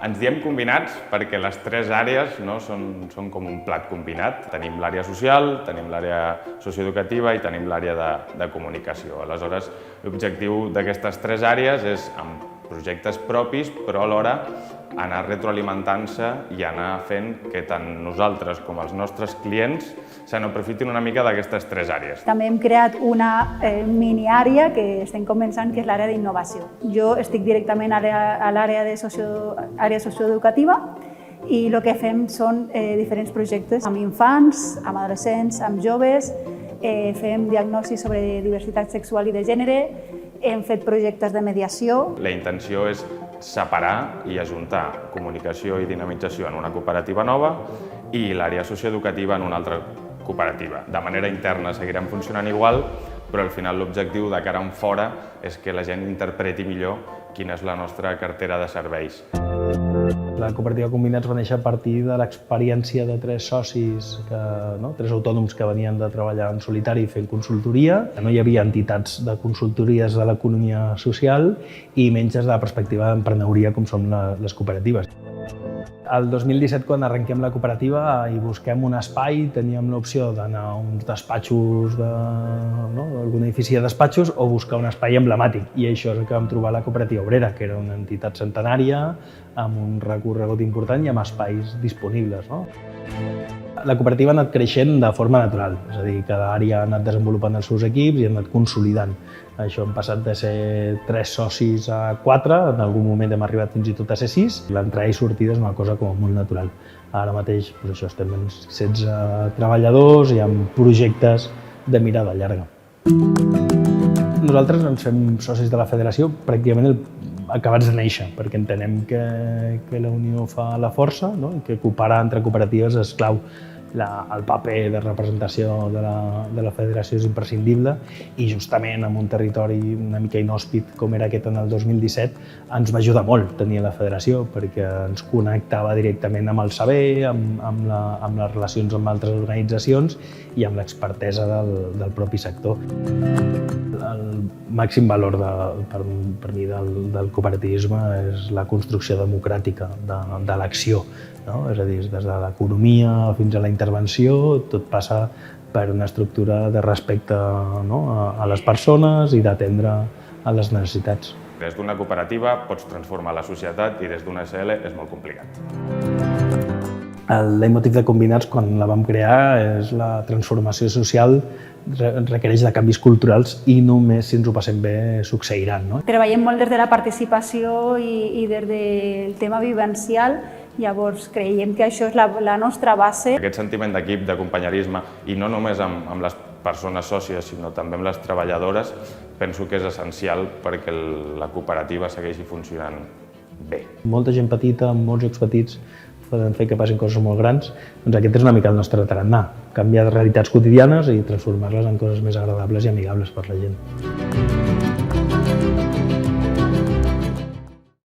Ens diem combinats perquè les tres àrees són com un plat combinat. Tenim l'àrea social, tenim l'àrea socioeducativa i tenim l'àrea de comunicació. Aleshores, l'objectiu d'aquestes tres àrees és, amb projectes propis, però alhora anar retroalimentant-se i anar fent que tant nosaltres com els nostres clients se n'aprofitin una mica d'aquestes tres àrees. També hem creat una mini-àrea que estem començant, que és l'àrea d'innovació. Jo estic directament a l'àrea socioeducativa i el que fem són diferents projectes amb infants, amb adolescents, amb joves, fem diagnosi sobre diversitat sexual i de gènere, hem fet projectes de mediació. La intenció és separar i ajuntar comunicació i dinamització en una cooperativa nova i l'àrea socioeducativa en una altra cooperativa. De manera interna seguirem funcionant igual, però al final l'objectiu de cara en fora és que la gent interpreti millor quina és la nostra cartera de serveis. La cooperativa Combinats va néixer a partir de l'experiència de tres socis, tres autònoms que venien de treballar en solitari fent consultoria. No hi havia entitats de consultories de l'economia social i menys des de la perspectiva d'emprenedoria com són les cooperatives. El 2017, quan arrenquem la cooperativa i busquem un espai, teníem l'opció d'anar a uns despatxos, d'algun edifici de despatxos, o buscar un espai emblemàtic. I això és el que vam trobar a la Cooperativa Obrera, que era una entitat centenària, amb un recorregut important i amb espais disponibles. La cooperativa ha anat creixent de forma natural, és a dir, cada àrea ha anat desenvolupant els seus equips i ha anat consolidant. Això hem passat de ser 3 socis a 4, en algun moment hem arribat fins i tot a ser 6. L'entrada i sortida és una cosa com molt natural. Ara mateix estem en 16 treballadors i amb projectes de mirada llarga. Nosaltres ens fem socis de la federació pràcticament acabats de néixer, perquè entenem que la unió fa la força, i que cooperar entre cooperatives és clau. El paper de representació de la federació és imprescindible i justament en un territori una mica inhòspit com era aquest en el 2017 ens va ajudar molt tenir la federació perquè ens connectava directament amb el saber, amb les relacions amb altres organitzacions i amb l'expertesa del propi sector. El màxim valor per mi del cooperativisme és la construcció democràtica de l'acció. És a dir, des de l'economia fins a la intervenció, tot passa per una estructura de respecte a les persones i d'atendre a les necessitats. Des d'una cooperativa pots transformar la societat i des d'una SL és molt complicat. El leitmotiv de Combinats, quan la vam crear, és la transformació social requereix de canvis culturals i només si ens ho passem bé succeiran. Treballem molt des de la participació i des del tema vivencial. Llavors, creiem que això és la nostra base. Aquest sentiment d'equip, de companyerisme, i no només amb les persones sòcies, sinó també amb les treballadores, penso que és essencial perquè la cooperativa segueixi funcionant bé. Molta gent petita, molts jocs petits, poden fer que passin coses molt grans. Doncs aquest és una mica el nostre tarannà, canviar realitats quotidianes i transformar-les en coses més agradables i amigables per la gent.